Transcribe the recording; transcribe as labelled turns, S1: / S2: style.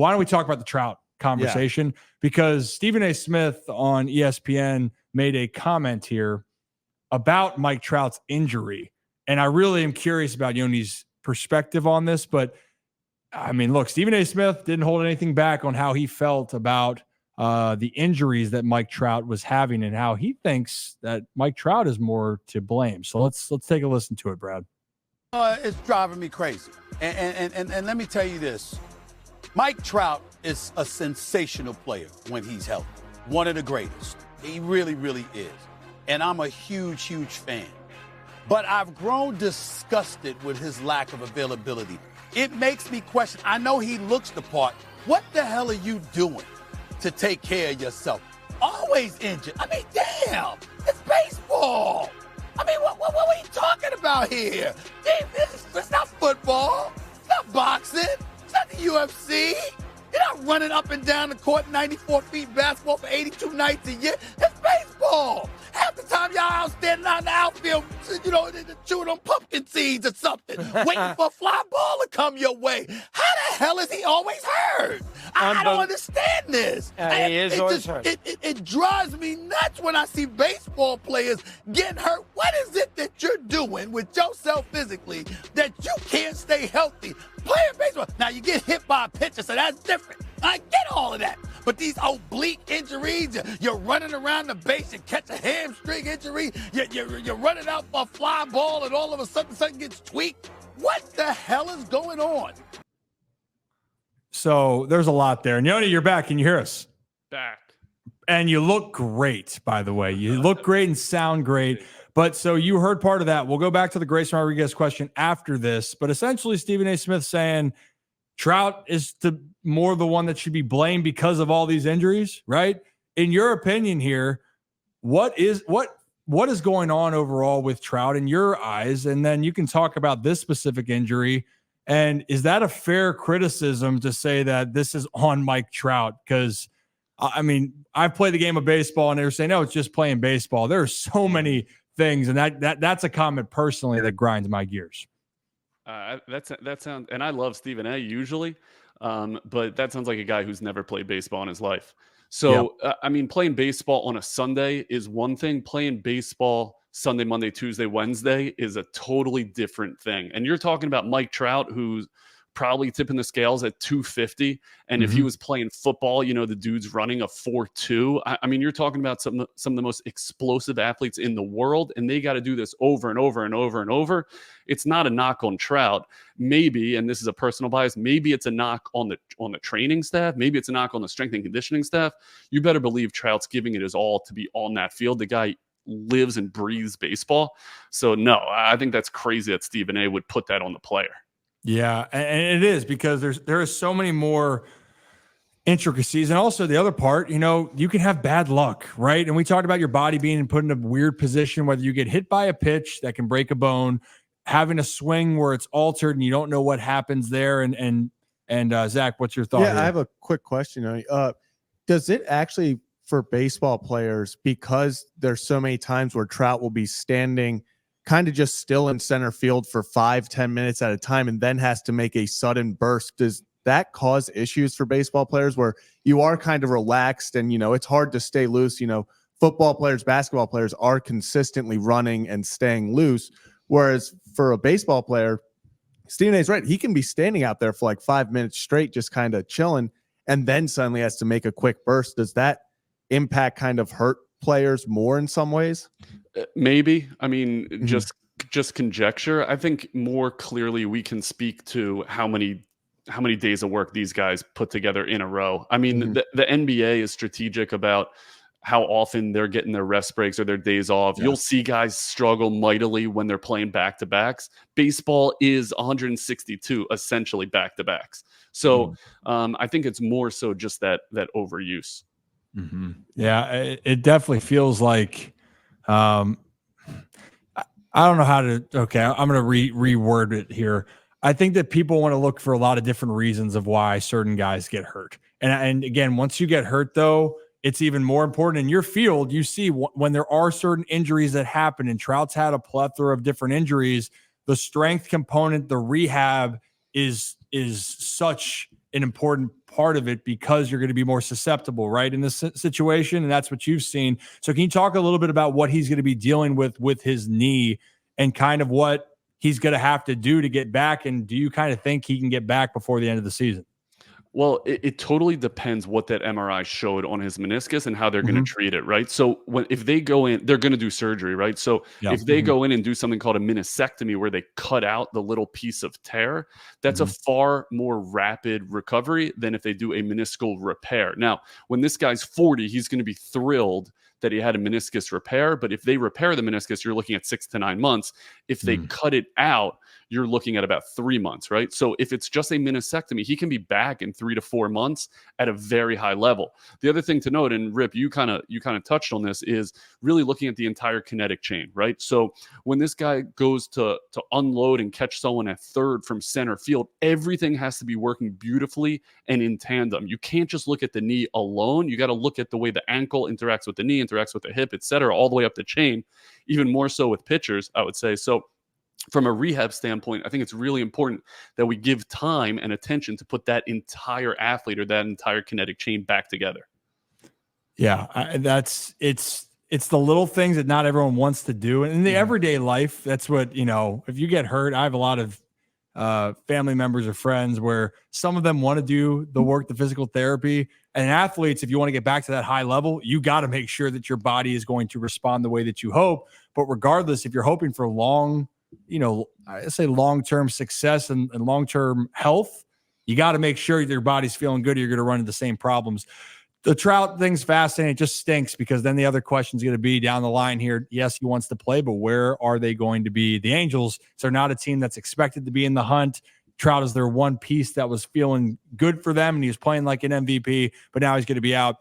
S1: why don't we talk about the Trout conversation? Because Stephen A. Smith on ESPN made a comment here about Mike Trout's injury. And I really am curious about Yoni's perspective on this. But, I mean, look, Stephen A. Smith didn't hold anything back on how he felt about the injuries that Mike Trout was having and how he thinks that Mike Trout is more to blame. So let's take a listen to it, Brad.
S2: It's driving me crazy. And let me tell you this. Mike Trout is a sensational player when he's healthy. One of the greatest. He really, really is. And I'm a huge, huge fan. But I've grown disgusted with his lack of availability. It makes me question. I know he looks the part. What the hell are you doing to take care of yourself? Always injured. I mean, damn, it's baseball. I mean, what are we talking about here? It's not football. It's not boxing. It's not the UFC. You're not running up and down the court 94 feet basketball for 82 nights a year. It's baseball. Half the time y'all out standing out in the outfield, you know, chewing on pumpkin seeds or something, waiting for a fly ball to come your way. How the hell is he always hurt? I don't understand this.
S3: He is always hurt.
S2: It drives me nuts when I see baseball players getting hurt. What is it that you're doing with yourself physically that you can't stay healthy playing baseball? Now, you get hit by a pitcher, so that's different. I get all of that. But these oblique injuries, you're running around the base, you catch a hamstring injury, you're running out for a fly ball, and all of a sudden something gets tweaked. What the hell is going on?
S1: So there's a lot there. And Yoni, you're back. Can you hear us?
S4: Back.
S1: And you look great, by the way. You look great and sound great. But so you heard part of that. We'll go back to the Grayson Rodriguez question after this. But essentially, Stephen A. Smith saying Trout is more the one that should be blamed because of all these injuries, right? In your opinion here, what is going on overall with Trout in your eyes? And then you can talk about this specific injury. And is that a fair criticism to say that this is on Mike Trout? Because, I mean, I've played the game of baseball and they're saying, no, it's just playing baseball. There are so many things. And that's a comment personally that grinds my gears.
S4: That sounds, and I love Stephen A. usually, but that sounds like a guy who's never played baseball in his life. So, I mean, playing baseball on a Sunday is one thing. Playing baseball Sunday, Monday, Tuesday, Wednesday is a totally different thing. And you're talking about Mike Trout, who's probably tipping the scales at 250. And if he was playing football, you know, the dude's running a 4.2. I mean, you're talking about some of the most explosive athletes in the world, and they got to do this over and over and over and over. It's not a knock on Trout. Maybe, and this is a personal bias, maybe it's a knock on the training staff. Maybe it's a knock on the strength and conditioning staff. You better believe Trout's giving it his all to be on that field. The guy lives and breathes baseball. So no, I think that's crazy that Stephen A. would put that on the player.
S1: Yeah, and it is because there are so many more intricacies. And also the other part, you know, you can have bad luck, right? And we talked about your body being put in a weird position, whether you get hit by a pitch that can break a bone, having a swing where it's altered and you don't know what happens there. And Zach, what's your thought?
S5: Yeah,
S1: here?
S5: I have a quick question. Does it actually, for baseball players, because there's so many times where Trout will be standing kind of just still in center field for 5-10 minutes at a time and then has to make a sudden burst, does that cause issues for baseball players where you are kind of relaxed and, you know, it's hard to stay loose? You know, football players, basketball players are consistently running and staying loose. Whereas for a baseball player, Stephen A's right. He can be standing out there for like 5 minutes straight, just kind of chilling, and then suddenly has to make a quick burst. Does that impact kind of hurt players more in some ways?
S4: Maybe. I mean, just conjecture. I think more clearly we can speak to how many days of work these guys put together in a row. I mean, the NBA is strategic about how often they're getting their rest breaks or their days off. You'll see guys struggle mightily when they're playing back-to-backs. Baseball is 162 essentially back-to-backs. So I think it's more so just that overuse.
S1: Yeah, it definitely feels like I don't know how to. Okay, I'm going to reword it here. I think that people want to look for a lot of different reasons of why certain guys get hurt. And again, once you get hurt, though, it's even more important in your field. You see when there are certain injuries that happen, and Trout's had a plethora of different injuries. The strength component, the rehab is such an important part of it because you're going to be more susceptible, right, in this situation, and that's what you've seen. So can you talk a little bit about what he's going to be dealing with his knee and kind of what he's going to have to do to get back, and do you kind of think he can get back before the end of the season?
S4: Well, it totally depends what that MRI showed on his meniscus and how they're going to treat it, right? So if they go in, they're going to do surgery, right? So if they go in and do something called a meniscectomy where they cut out the little piece of tear, that's a far more rapid recovery than if they do a meniscal repair. Now, when this guy's 40, he's going to be thrilled that he had a meniscus repair. But if they repair the meniscus, you're looking at 6 to 9 months. If they cut it out, you're looking at about 3 months, right? So if it's just a meniscectomy, he can be back in 3 to 4 months at a very high level. The other thing to note, and Rip, you kind of touched on this, is really looking at the entire kinetic chain, right? So when this guy goes to unload and catch someone at third from center field, everything has to be working beautifully and in tandem. You can't just look at the knee alone. You got to look at the way the ankle interacts with the knee, interacts with the hip, et cetera, all the way up the chain, even more so with pitchers, I would say. So from a rehab standpoint, I think it's really important that we give time and attention to put that entire athlete or that entire kinetic chain back together.
S1: Yeah, it's the little things that not everyone wants to do. And in the everyday life, that's what, if you get hurt, I have a lot of family members or friends where some of them want to do the work, the physical therapy. And athletes, if you want to get back to that high level, you got to make sure that your body is going to respond the way that you hope. But regardless, if you're hoping for I say long-term success and long-term health, you got to make sure your body's feeling good, or you're going to run into the same problems. The Trout thing's fascinating. It just stinks because then the other question is going to be down the line here. Yes, he wants to play, but where are they going to be? The Angels, so they're not a team that's expected to be in the hunt. Trout is their one piece that was feeling good for them, and he was playing like an MVP, but now he's going to be out.